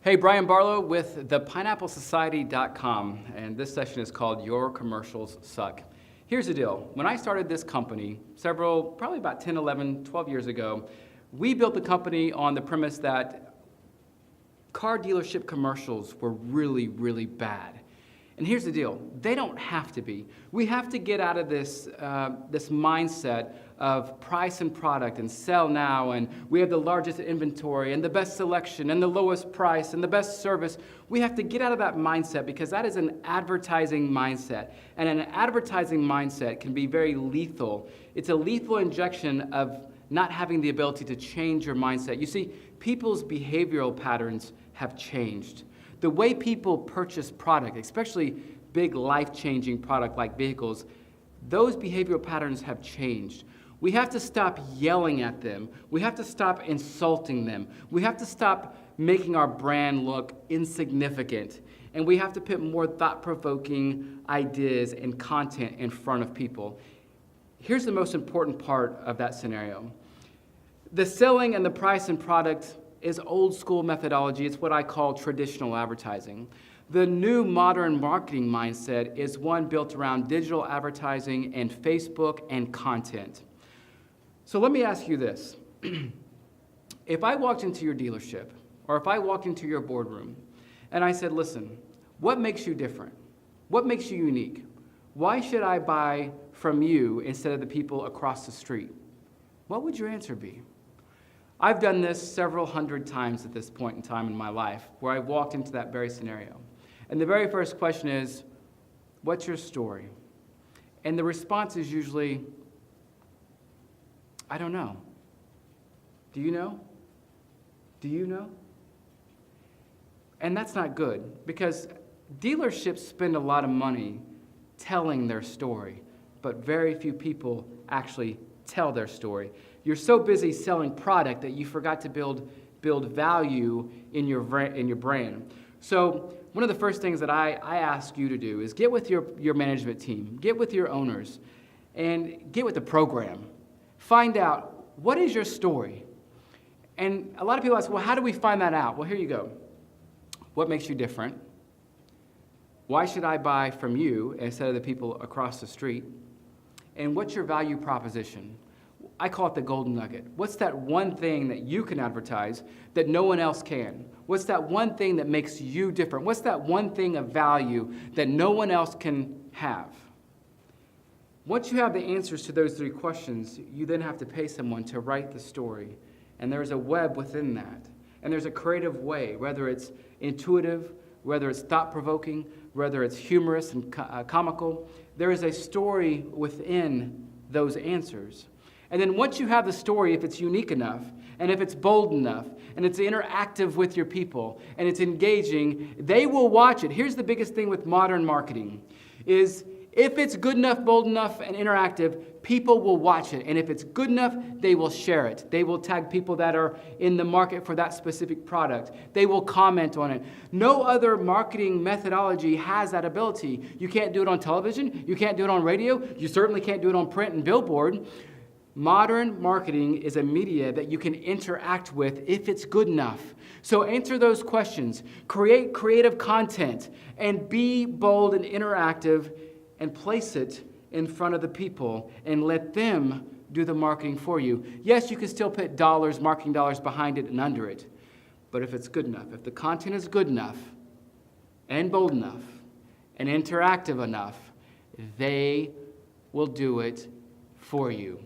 Hey, Brian Barlow with thepineapplesociety.com, and this session is called Your Commercials Suck. Here's the deal. When I started this company probably about 10, 11, 12 years ago, we built the company on the premise that car dealership commercials were really, really bad. And here's the deal. They don't have to be. We have to get out of this mindset of price and product and sell now, and we have the largest inventory and the best selection and the lowest price and the best service. We have to get out of that mindset because that is an advertising mindset. And an advertising mindset can be very lethal. It's a lethal injection of not having the ability to change your mindset. You see, people's behavioral patterns have changed. The way people purchase product, especially big life-changing product like vehicles, those behavioral patterns have changed. We have to stop yelling at them. We have to stop insulting them. We have to stop making our brand look insignificant. And we have to put more thought-provoking ideas and content in front of people. Here's the most important part of that scenario. The selling and the price and product is old school methodology. It's what I call traditional advertising. The new modern marketing mindset is one built around digital advertising and Facebook and content. So let me ask you this. If I walked into your dealership, or if I walked into your boardroom, and I said, listen, what makes you different? What makes you unique? Why should I buy from you instead of the people across the street? What would your answer be? I've done this several hundred times at this point in time in my life, where I've walked into that very scenario. And the very first question is, what's your story? And the response is usually, I don't know. Do you know? Do you know? And that's not good, because dealerships spend a lot of money telling their story, but very few people actually tell their story. You're so busy selling product that you forgot to build value in your brand. So one of the first things that I ask you to do is get with your management team, get with your owners, and get with the program. Find out, what is your story? And a lot of people ask, well, how do we find that out? Well, here you go. What makes you different? Why should I buy from you instead of the people across the street? And what's your value proposition? I call it the golden nugget. What's that one thing that you can advertise that no one else can? What's that one thing that makes you different? What's that one thing of value that no one else can have? Once you have the answers to those three questions, you then have to pay someone to write the story. And there's a web within that. And there's a creative way, whether it's intuitive, whether it's thought-provoking, whether it's humorous and comical. There is a story within those answers. And then once you have the story, if it's unique enough, and if it's bold enough, and it's interactive with your people, and it's engaging, they will watch it. Here's the biggest thing with modern marketing, is if it's good enough, bold enough, and interactive, people will watch it. And if it's good enough, they will share it. They will tag people that are in the market for that specific product. They will comment on it. No other marketing methodology has that ability. You can't do it on television. You can't do it on radio. You certainly can't do it on print and billboard. Modern marketing is a media that you can interact with if it's good enough. So answer those questions, create creative content, and be bold and interactive, and place it in front of the people and let them do the marketing for you. Yes, you can still put marketing dollars behind it and under it, but if it's good enough, if the content is good enough and bold enough and interactive enough, they will do it for you.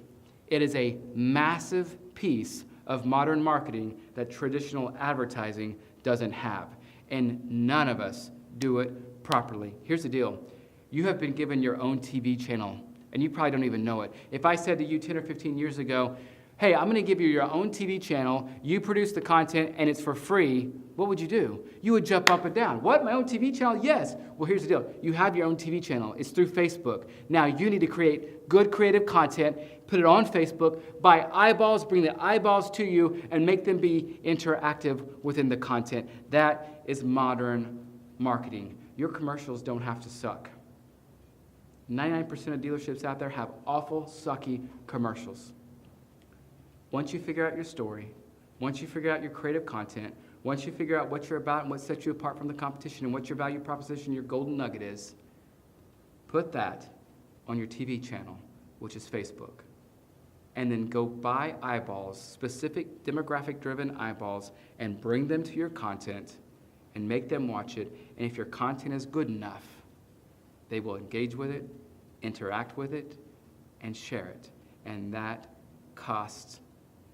It is a massive piece of modern marketing that traditional advertising doesn't have, and none of us do it properly. Here's the deal. You have been given your own TV channel, and you probably don't even know it. If I said to you 10 or 15 years ago, hey, I'm going to give you your own TV channel, you produce the content, and it's for free, what would you do? You would jump up and down. What, my own TV channel? Yes. Well, here's the deal. You have your own TV channel. It's through Facebook. Now you need to create good creative content, put it on Facebook, buy eyeballs, bring the eyeballs to you, and make them be interactive within the content. That is modern marketing. Your commercials don't have to suck. 99% of dealerships out there have awful, sucky commercials. Once you figure out your story, once you figure out your creative content, Once you figure out what you're about and what sets you apart from the competition and what your value proposition, your golden nugget is, put that on your TV channel, which is Facebook. And then go buy eyeballs, specific demographic-driven eyeballs, and bring them to your content and make them watch it. And if your content is good enough, they will engage with it, interact with it, and share it. And that costs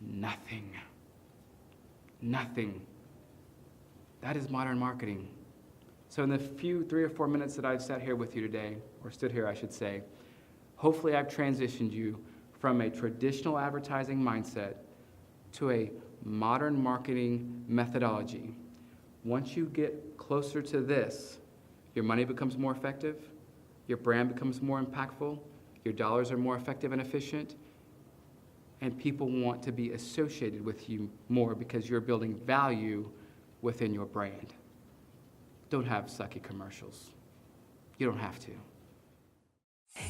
nothing. Nothing. That is modern marketing. So in the few 3 or 4 minutes that I've sat here with you today, or stood here I should say, hopefully I've transitioned you from a traditional advertising mindset to a modern marketing methodology. Once you get closer to this, your money becomes more effective, your brand becomes more impactful, your dollars are more effective and efficient, and people want to be associated with you more because you're building value within your brand. Don't have sucky commercials. You don't have to.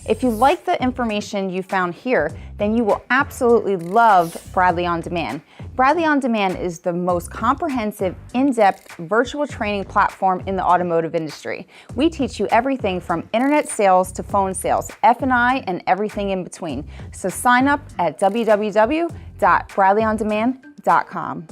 If you like the information you found here, then you will absolutely love Bradley On Demand. Bradley On Demand is the most comprehensive, in-depth virtual training platform in the automotive industry. We teach you everything from internet sales to phone sales, F&I, and everything in between. So sign up at www.bradleyondemand.com.